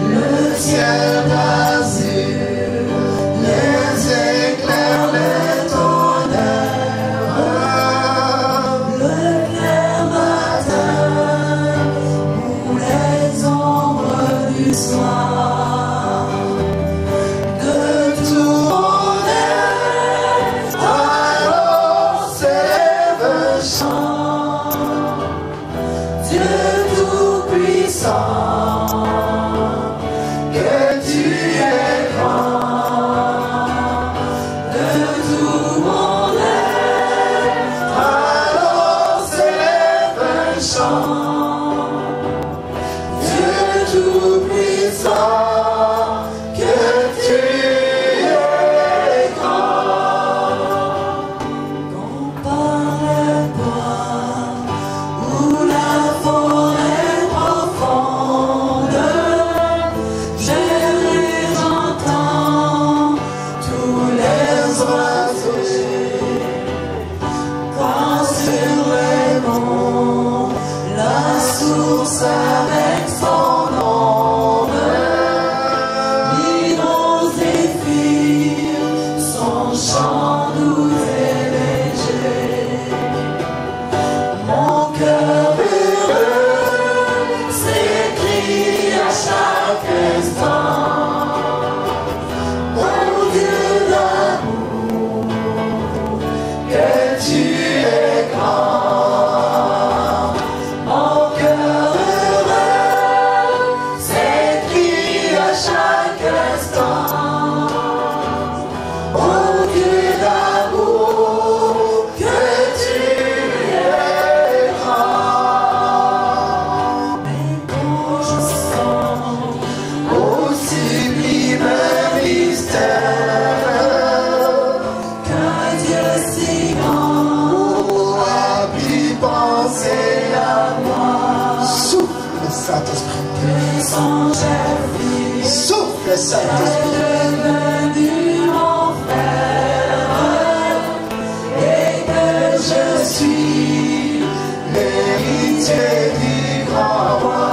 le ciel d'azur, les éclairs, les tonnerres, le clair matin, les ombres du Souffle, Saint-Esprit. Et que je suis l'héritier du grand roi.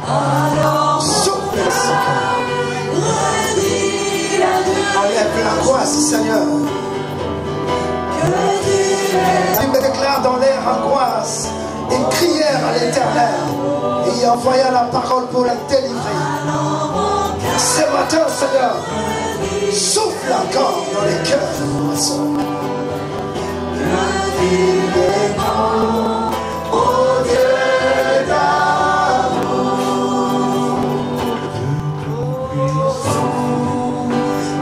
Alors souffle, Seigneur. Enlève l'angoisse, Seigneur. Tu me déclares dans l'air angoisse et crièrent à l'Éternel. Et il envoya la parole pour la délivrer. Ce matin, Seigneur, souffle encore dans les cœurs de vos soeurs. Il est grand, oh Dieu d'amour.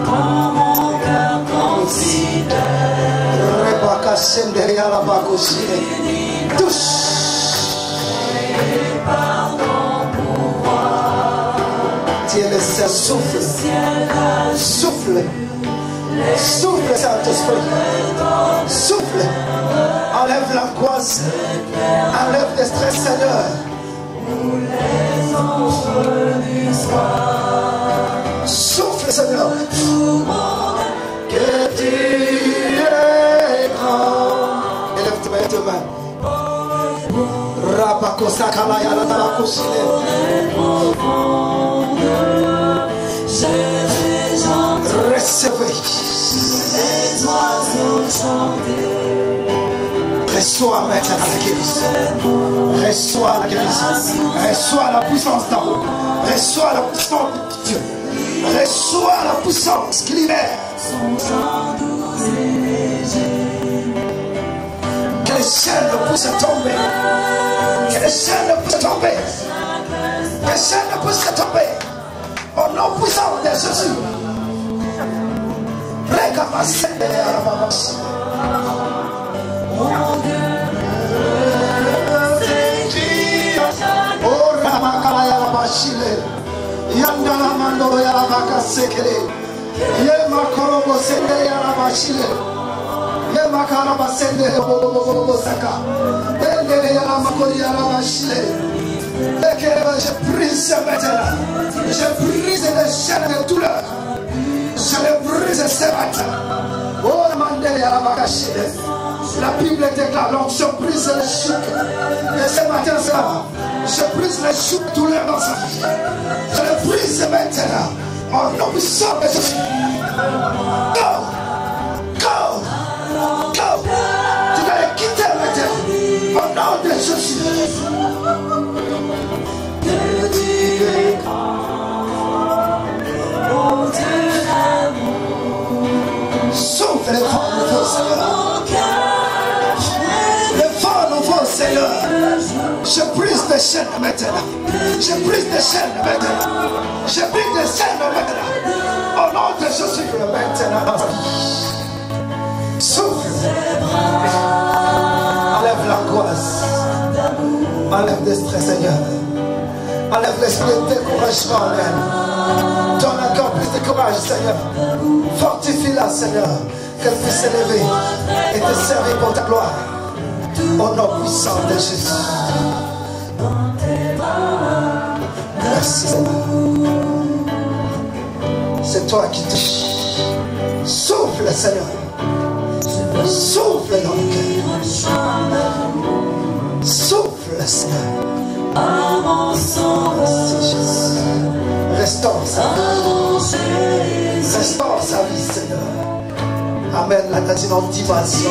Quand mon cœur considère Rebecca Senderi à la Bagosine. Tous. Dieu le ciel souffle, souffle, souffle Saint-Esprit, souffle, enlève l'angoisse, enlève le stress Seigneur. Souffle Seigneur, que tu es grand. Élève tes mains. Rabakosakalaya la Tarakosine. Recevez. Reçois maintenant la guérison. Reçois la guérison. Reçois la puissance d'en haut. Reçois la puissance de Dieu. Reçois la puissance qui libère. Que les chaînes ne puissent tomber. Que les chaînes ne puissent tomber. Que les chaînes ne puissent tomber. Au nom puissant de Jésus. Oh Ramakaya Bashile. Yandala Mandoro Yarabaka Sekele. Yema Korobo Sende Yarabashile. Yema Karaba Sende Bobosaka. Dende Yaramakori Yarabashile. Je brise maintenant. Je brise les chaînes de douleur. Je les brise ce matin. Oh, la Bible déclare donc je brise les chouques. Et ce matin, je brise les chouques de douleur dans sa vie. Je les brise maintenant. Oh non, nous sommes de Jésus. Go! Go! Go! Tu dois les quitter maintenant. Au nom de Jésus. Que tu es grand, oh Dieu d'amour. Souffle le vent nouveau, Seigneur. Le vent nouveau, Seigneur. Je brise les chaînes maintenant. Je brise les chaînes maintenant. Je brise les chaînes maintenant. Au nom de Jésus, maintenant. Souffle. Enlève l'angoisse. Enlève le stress, Seigneur. Enlève l'esprit de découragement, Amen. Donne encore plus de courage, Seigneur. Fortifie-la, Seigneur. Qu'elle puisse s'élever et te servir pour ta gloire. Au nom puissant de Jésus. Merci, Seigneur. C'est toi qui touches. Souffle, Seigneur. Souffle dans le cœur. Souffle, Seigneur. Merci Jésus. Restaure sa vie. Restaure sa vie, Seigneur. Amène-la dans une autre dimension.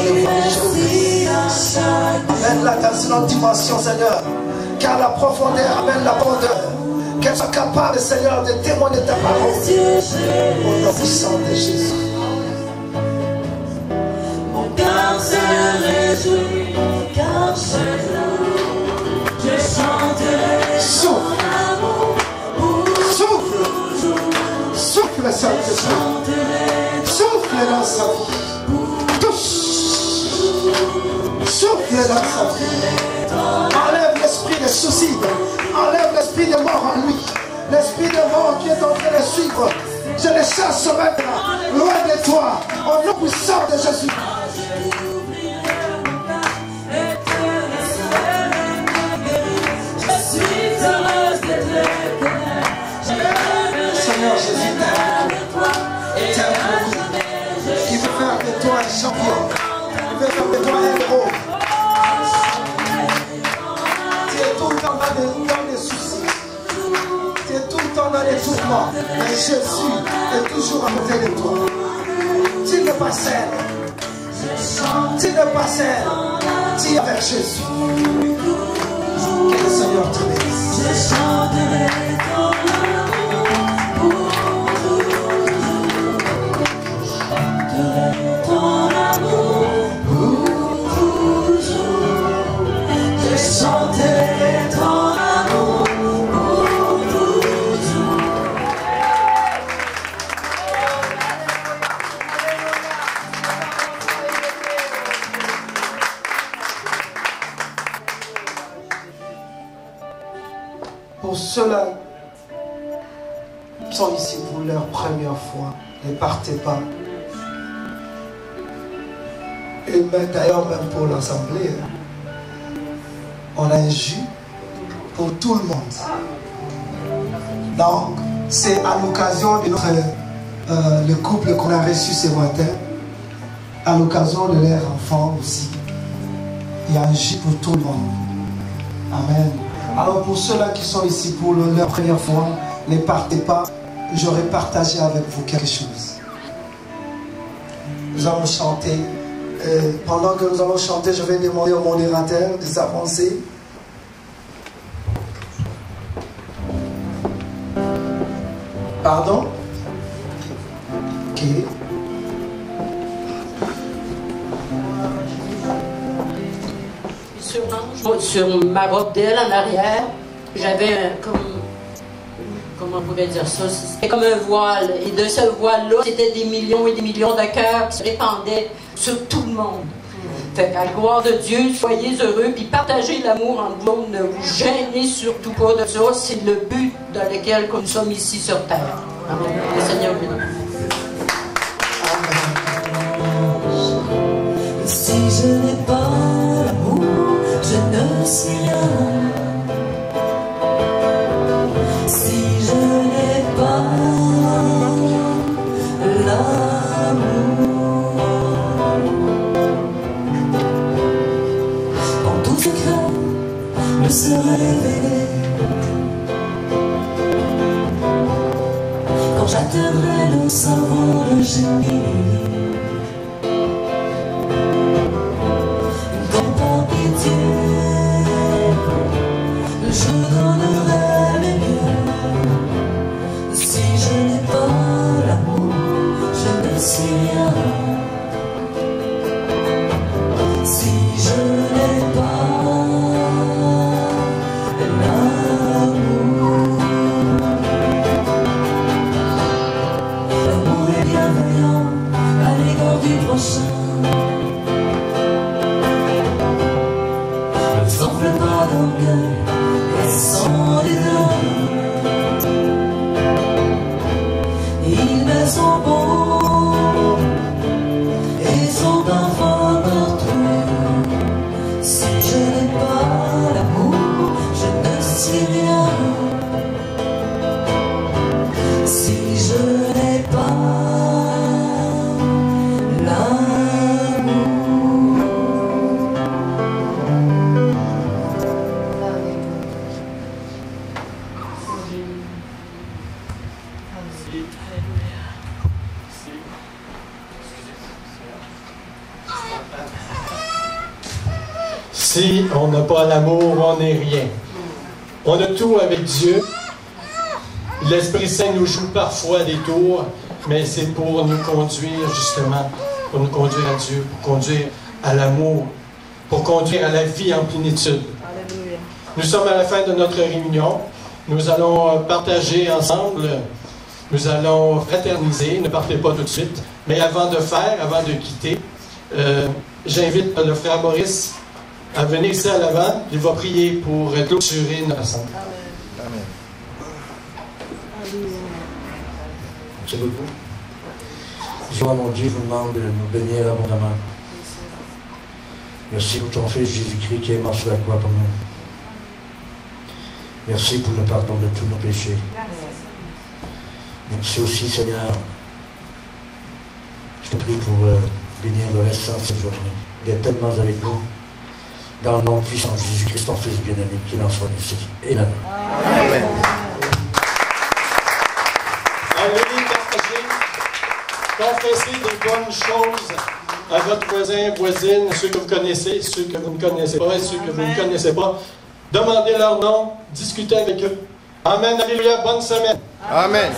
Amène-la dans une autre dimension, Seigneur. Car la profondeur amène la profondeur. Qu'elle soit capable, Seigneur, de témoigner ta parole. Au nom puissant de Jésus. Mon cœur se réjouit, car je chanterai son amour. Souffle. Souffle, Saint-Esprit. Souffle dans sa vie. Touche. Souffle dans sa vie. Enlève l'esprit de suicide. Enlève l'esprit de mort en lui. L'esprit de mort qui est en train de suivre. Je le chasse maintenant. Loin de toi. Au nom puissant de Jésus. Seigneur Jésus, t'aime beaucoup. Il veut faire de toi un champion. Il veut faire de toi un héros. Tu es tout le temps dans des soucis. Tu es tout le temps dans les tourments. Mais Jésus est toujours à côté de toi. Tu n'es pas seul. Tu n'es pas seul. Tu es avec Jésus. Que le Seigneur te bénisse. Je chanterai ton amour pour toujours. Je chanterai ton amour pour toujours. Pour ceux-là qui sont ici pour leur première fois, ne partez pas. Et d'ailleurs, même pour l'assemblée, on a un jus pour tout le monde. Donc, c'est à l'occasion de notre le couple qu'on a reçu ce matin, à l'occasion de leur enfant aussi. Il y a un jus pour tout le monde. Amen. Alors pour ceux-là qui sont ici pour leur première fois, ne partez pas. J'aurais partagé avec vous quelque chose. Nous allons chanter. Pendant que nous allons chanter, je vais demander au modérateur de s'avancer. Pardon? Ok. Sur ma robe d'aile en arrière, j'avais comment on pourrait dire ça? C'était comme un voile. Et de ce voile-là, c'était des millions et des millions de cœurs qui se répandaient sur tout le monde. Fait qu'à la gloire de Dieu, soyez heureux, puis partagez l'amour en vous, ne vous gênez surtout pas de ça. C'est le but dans lequel nous sommes ici sur terre. Amen. Le Seigneur vous bénisse. Si je n'ai pas l'amour, je ne suis rien. Si je n'ai pas l'amour, quand tout secret me sera révélé, quand j'atteindrai le savoir de génie, je donnerai mes biens. Si je n'ai pas l'amour, je ne suis rien. Si je n'ai pas l'amour, l'amour est bienveillant à l'égard du prochain. Ne s'enfle pas d'orgueil sans dédain. Ils me sont beaux et sont enfants partout. Si je n'ai pas l'amour, je ne suis rien. Si je n'ai pas Si on n'a pas l'amour, on n'est rien. On a tout avec Dieu. L'Esprit Saint nous joue parfois des tours, mais c'est pour nous conduire justement, pour nous conduire à Dieu, pour conduire à l'amour, pour conduire à la vie en plénitude. Nous sommes à la fin de notre réunion. Nous allons partager ensemble Nous allons fraterniser, ne partez pas tout de suite. Mais avant de quitter, j'invite le frère Maurice à venir ici à l'avant. Il va prier pour clôturer notre assemblée. Amen. Merci beaucoup. Sois mon Dieu, vous demande de nous bénir abondamment. Merci pour ton Fils Jésus-Christ qui est mort sur la croix pour nous. Merci pour le pardon de tous nos péchés. Merci aussi, Seigneur. Je te prie pour bénir le restant de cette journée. D'être tellement avec nous. Dans le nom puissant de Jésus-Christ, ton Fils bien-aimé, qu'il en soit ici et là. Amen. Allez partager, confessez des bonnes choses à votre voisin, voisine, ceux que vous connaissez, ceux que vous ne connaissez pas et ceux que vous ne connaissez pas. Demandez leur nom, discutez avec eux. Amen, alléluia, bonne semaine. Amen.